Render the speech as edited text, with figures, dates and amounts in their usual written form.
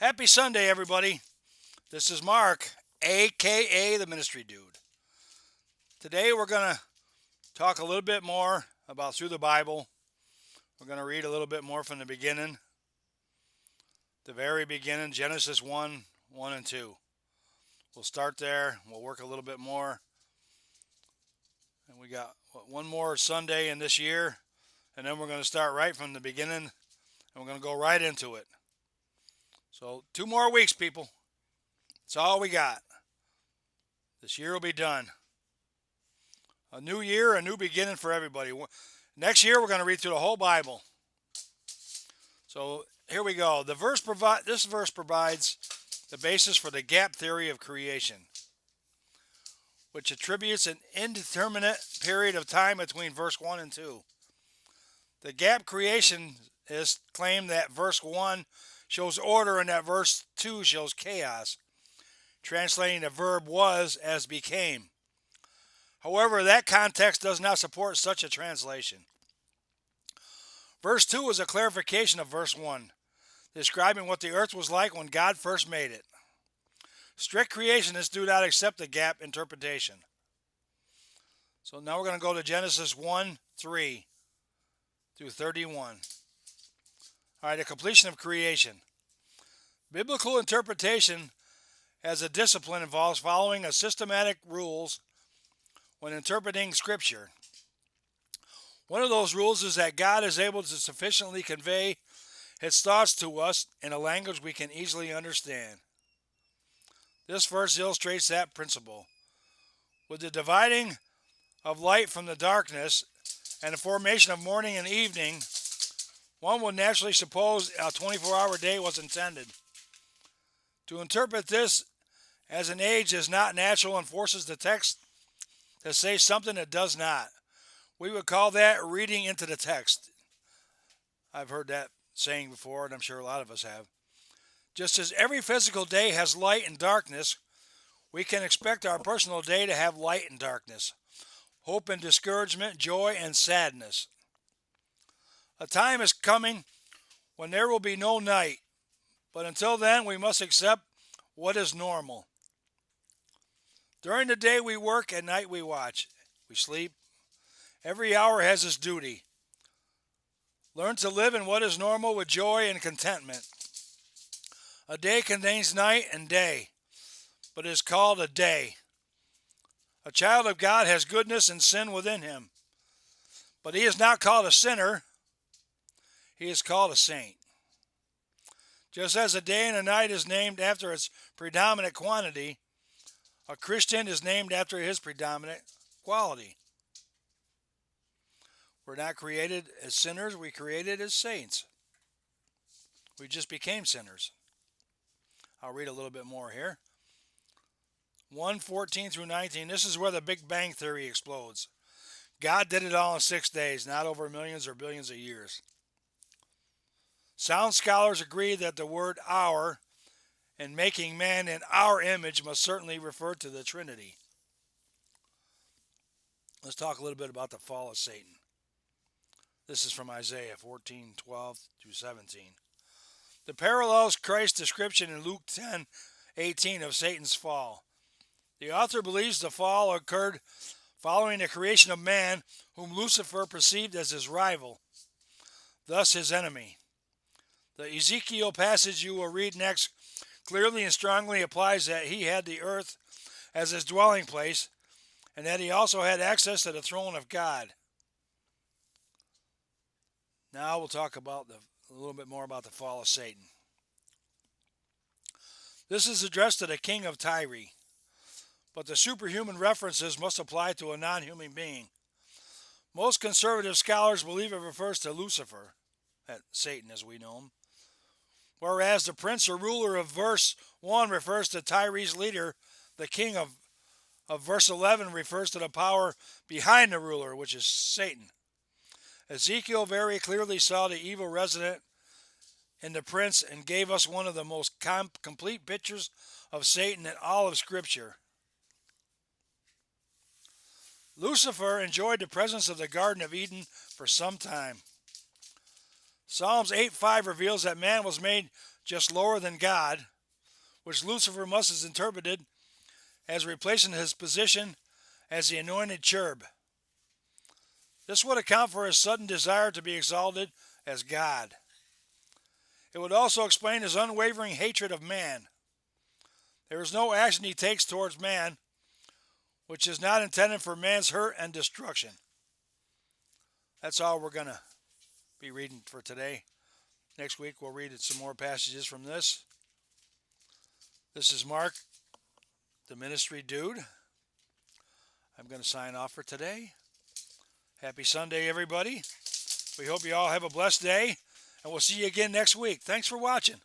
Happy Sunday, everybody. This is Mark, aka the Ministry Dude. Today we're going to talk a little bit more about through the Bible. We're going to read a little bit more from the beginning, the very beginning, Genesis 1, 1 and 2. We'll start there. We'll work a little bit more. And we got one more Sunday in this year, and then we're going to start right from the beginning, and we're going to go right into it. So 2 more weeks, people. That's all we got. This year will be done. A new year, a new beginning for everybody. Next year, we're going to read through the whole Bible. So here we go. This verse provides the basis for the gap theory of creation, which attributes an indeterminate period of time between verse 1 and 2. The gap creation is claimed that verse 1 shows order and that verse 2 shows chaos, translating the verb was as became. However, that context does not support such a translation. Verse 2 is a clarification of verse 1, describing what the earth was like when God first made it. Strict creationists do not accept the gap interpretation. So now we're going to go to Genesis 1, 3 through 31. All right, the completion of creation. Biblical interpretation as a discipline involves following a systematic rules when interpreting Scripture. One of those rules is that God is able to sufficiently convey His thoughts to us in a language we can easily understand. This verse illustrates that principle. With the dividing of light from the darkness and the formation of morning and evening, one would naturally suppose a 24-hour day was intended. To interpret this as an age is not natural and forces the text to say something it does not. We would call that reading into the text. I've heard that saying before, and I'm sure a lot of us have. Just as every physical day has light and darkness, we can expect our personal day to have light and darkness, hope and discouragement, joy and sadness. A time is coming when there will be no night, but until then we must accept what is normal. During the day we work, at night we watch, we sleep. Every hour has its duty. Learn to live in what is normal with joy and contentment. A day contains night and day, but is called a day. A child of God has goodness and sin within him, but he is not called a sinner, he is called a saint. Just as a day and a night is named after its predominant quantity, a Christian is named after his predominant quality. We're not created as sinners, we're created as saints. We just became sinners. I'll read a little bit more here. 1:14 through 19. This is where the Big Bang Theory explodes. God did it all in 6 days, not over millions or billions of years. Sound scholars agree that the word our and making man in our image must certainly refer to the Trinity. Let's talk a little bit about the fall of Satan. This is from Isaiah 14:12 through 17. The parallels Christ's description in Luke 10:18 of Satan's fall. The author believes the fall occurred following the creation of man, whom Lucifer perceived as his rival, thus his enemy. The Ezekiel passage you will read next clearly and strongly applies that he had the earth as his dwelling place, and that he also had access to the throne of God. Now we'll talk about a little bit more about the fall of Satan. This is addressed to the king of Tyre, but the superhuman references must apply to a non-human being. Most conservative scholars believe it refers to Lucifer, Satan as we know him, whereas the prince or ruler of verse 1 refers to Tyre's leader. The king of verse 11 refers to the power behind the ruler, which is Satan. Ezekiel very clearly saw the evil resident in the prince and gave us one of the most complete pictures of Satan in all of Scripture. Lucifer enjoyed the presence of the Garden of Eden for some time. Psalms 8:5 reveals that man was made just lower than God, which Lucifer must have interpreted as replacing his position as the anointed cherub. This would account for his sudden desire to be exalted as God. It would also explain his unwavering hatred of man. There is no action he takes towards man which is not intended for man's hurt and destruction. That's all we're going to be reading for today. Next week we'll read some more passages from this. This is Mark, the ministry dude. I'm going to sign off for today. Happy Sunday, everybody. We hope you all have a blessed day, and we'll see you again next week. Thanks for watching.